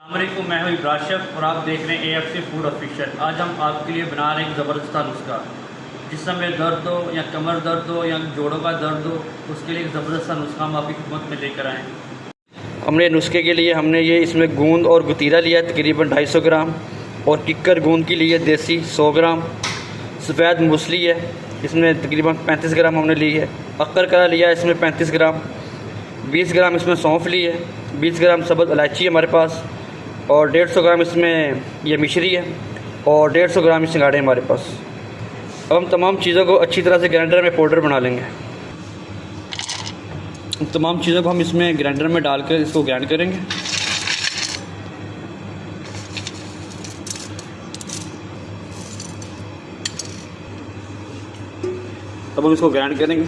अस्सलामुअलैकुम, मैं हूँ इब्राशिफ और आप देख रहे हैं AFC फूड ऑफिशियल। आज हम आपके लिए बना रहे हैं एक ज़बरदस्त नुस्खा। जिस समय दर्द हो या कमर दर्द हो या जोड़ों का दर्द हो, उसके लिए एक ज़बरदस्त नुस्खा हम आपकी खिदमत में लेकर आए हैं। हमने नुस्खे के लिए हमने ये इसमें गूंद और गुतीरा लिया है तकरीबन 250 ग्राम, और किक्कर गूंद की ली है देसी 100 ग्राम, सफ़ेद मूसली है इसमें तकरीबन 35 ग्राम हमने ली है, अक्कर करा लिया है इसमें 35 ग्राम, 20 ग्राम इसमें सौंफ ली है, 20 ग्राम सब्ज़ इलायची है हमारे पास, और 150 ग्राम इसमें ये मिश्री है, और 150 ग्राम सिंघाड़े हमारे पास। अब हम तमाम चीज़ों को अच्छी तरह से ग्राइंडर में पाउडर बना लेंगे। तमाम चीज़ों को हम इसमें ग्राइंडर में डालकर इसको ग्राइंड करेंगे। अब हम इसको ग्राइंड करेंगे।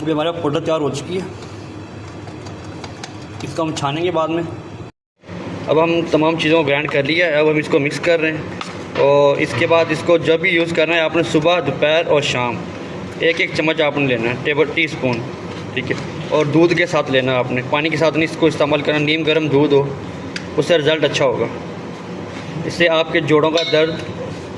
अभी हमारा पाउडर तैयार हो चुकी है, इसको हम छानेंगे बाद में। अब हम तमाम चीज़ों को ग्राइंड कर लिया है, अब हम इसको मिक्स कर रहे हैं। और इसके बाद इसको जब भी यूज़ करना है आपने सुबह, दोपहर और शाम एक एक चम्मच आपने लेना है, टीस्पून, ठीक है। और दूध के साथ लेना है आपने, पानी के साथ नहीं इसको इस्तेमाल करना। नीम गर्म दूध हो, उससे रिज़ल्ट अच्छा होगा। इससे आपके जोड़ों का दर्द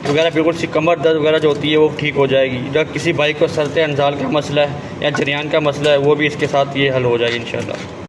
वगैरह, बिल्कुल सी कमर दर्द वगैरह जो होती है वो ठीक हो जाएगी। जब किसी भाई को सरते अंजाल का मसला है या जरियान का मसला है, वो भी इसके साथ ये हल हो जाएगी इंशाल्लाह।